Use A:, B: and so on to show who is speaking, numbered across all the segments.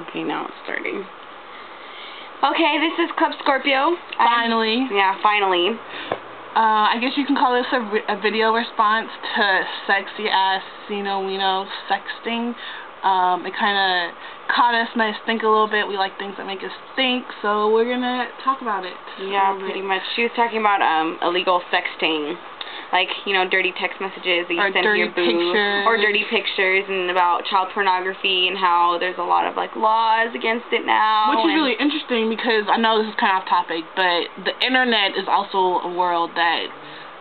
A: Okay, now it's starting. Okay, this is Club Scorpio.
B: Finally.
A: Finally.
B: I guess you can call this a video response to sexy ass we-know sexting. It kind of caught us, made us think a little bit. We like things that make us think, so we're gonna talk about it.
A: Yeah, pretty much. She was talking about illegal sexting. Like, you know, dirty text messages that you send to your boo, or dirty pictures, and about child pornography and how there's a lot of, like, laws against it now.
B: Which is really interesting because I know this is kind of off topic, but the internet is also a world that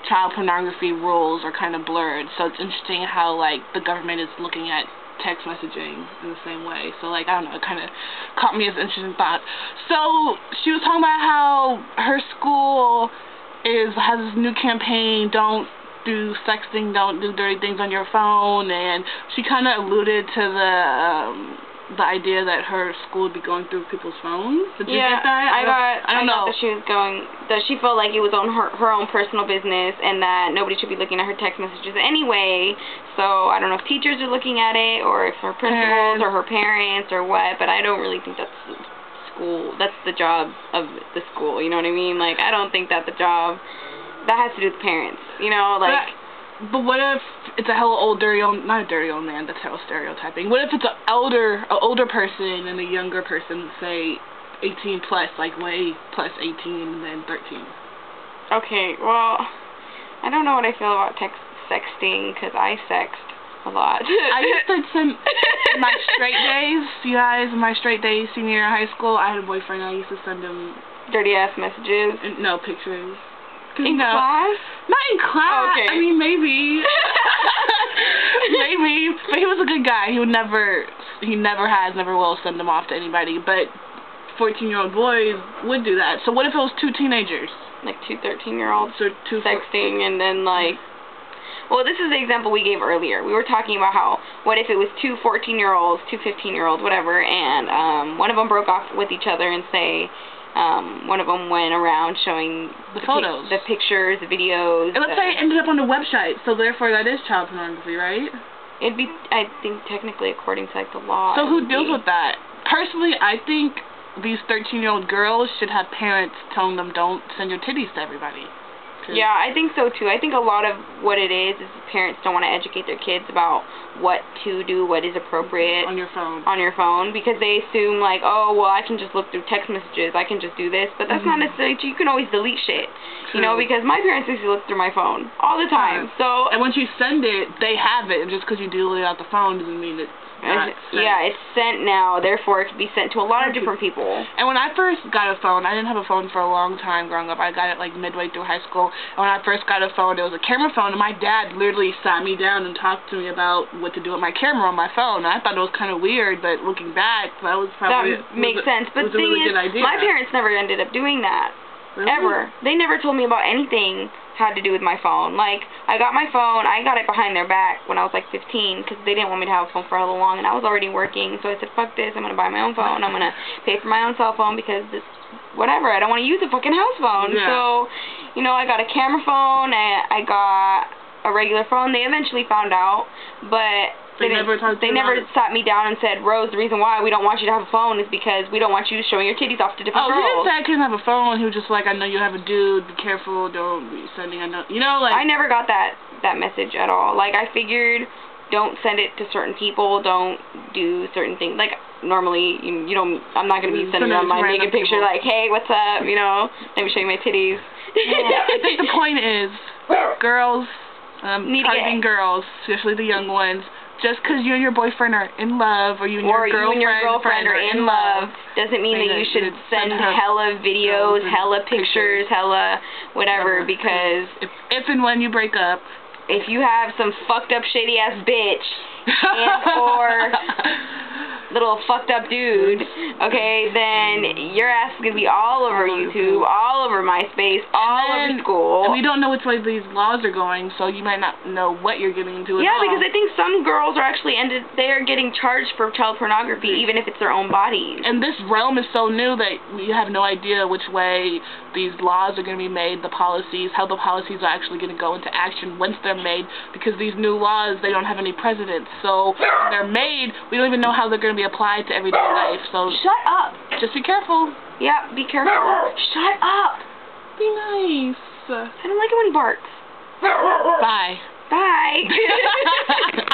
B: child pornography rules are kind of blurred. So it's interesting how, like, the government is looking at text messaging in the same way. So, like, I don't know, it kind of caught me as an interesting thought. So she was talking about how her school has this new campaign, don't do sexting, don't do dirty things on your phone, and she kind of alluded to the idea that her school would be going through people's phones. Did you get that?
A: I don't know. That she felt like it was on her own personal business, and that nobody should be looking at her text messages anyway. So I don't know if teachers are looking at it, or if her principals or her parents or what, but I don't really think that's the job of the school, you know what I mean? Like, I don't think that's the job. That has to do with parents, you know, like...
B: But what if it's a hella old, dirty old... Not a dirty old man, that's hella stereotyping. What if it's an older person and a younger person, say, 18 plus, like way plus 18 than 13?
A: Okay, well, I don't know what I feel about sexting, because I sext a lot.
B: I used to send... In my straight days, you guys, in my straight days, senior year of high school, I had a boyfriend. I used to send him
A: dirty-ass messages.
B: No, pictures.
A: In class?
B: Not in class.
A: Okay.
B: I mean, maybe. Maybe. But he was a good guy. He never will send them off to anybody. But 14-year-old boys would do that. So what if it was two teenagers?
A: Like two 13-year-olds sexting, and then, like... Well, this is the example we gave earlier. We were talking about how, what if it was two 14-year-olds, two 15-year-olds, whatever, and one of them broke off with each other, and say, one of them went around showing
B: the photos,
A: the pictures, the videos.
B: And let's say it ended up on the website, so therefore that is child pornography, right?
A: It'd be, I think, technically according to, like, the law.
B: So who deals with that? Personally, I think these 13-year-old girls should have parents telling them, don't send your titties to everybody.
A: Yeah, I think so too. I think a lot of what it is parents don't want to educate their kids about what to do, what is appropriate
B: on your phone,
A: because they assume, like, oh, well, I can just look through text messages, I can just do this, but that's not necessarily true. You can always delete shit. True. You know, because my parents used to look through my phone all the time. So,
B: and once you send it, they have it. Just because you delete it out the phone doesn't mean it's not sent.
A: Yeah, it's sent now, therefore it can be sent to a lot of different people.
B: And when I first got a phone, I didn't have a phone for a long time growing up. I got it like midway through high school. And when I first got a phone, it was a camera phone, and my dad literally sat me down and talked to me about what to do with my camera on my phone. And I thought it was kind of weird, but looking back, that was probably
A: makes sense. But the thing is, my parents never ended up doing that.
B: Really?
A: Ever. They never told me about anything had to do with my phone. Like, I got my phone, I got it behind their back when I was like 15, because they didn't want me to have a phone for hella long, and I was already working, so I said, fuck this, I'm going to buy my own phone, I'm going to pay for my own cell phone, because this, whatever, I don't want to use a fucking house phone.
B: Yeah.
A: So, you know, I got a camera phone, I got a regular phone. They eventually found out, but they never sat me down and said, Rose, the reason why we don't want you to have a phone is because we don't want you showing your titties off to different girls.
B: Oh, he didn't say I couldn't have a phone. He was just like, I know you have a dude, be careful, don't be sending, you know, like...
A: I never got that message at all. Like, I figured, don't send it to certain people, don't do certain things. Like, normally, you don't, I'm not going to be sending them my naked picture like, hey, what's up, you know, let me show you my titties.
B: Yeah, I think the point is, girls, targeting girls, especially the young ones, just because you and your boyfriend are in love, or you and your girlfriend
A: are in love, doesn't mean that you should send hella videos, hella pictures, hella whatever, because...
B: If and when you break up...
A: If you have some fucked up shady ass bitch, and or little fucked up dude, okay, then your ass is going to be all over YouTube, all over MySpace, all over school.
B: And we don't know which way these laws are going, so you might not know what you're getting into at all.
A: Yeah, because I think some girls are actually they're getting charged for child pornography, even if it's their own bodies.
B: And this realm is so new that we have no idea which way these laws are going to be made, the policies, how the policies are actually going to go into action once they're made, because these new laws, they don't have any precedents. So when they're made, we don't even know how they're going to be apply to everyday life. So
A: shut up.
B: Just be careful.
A: Yeah, be careful. Shut up.
B: Be nice.
A: I don't like it when he barks.
B: Bye.
A: Bye.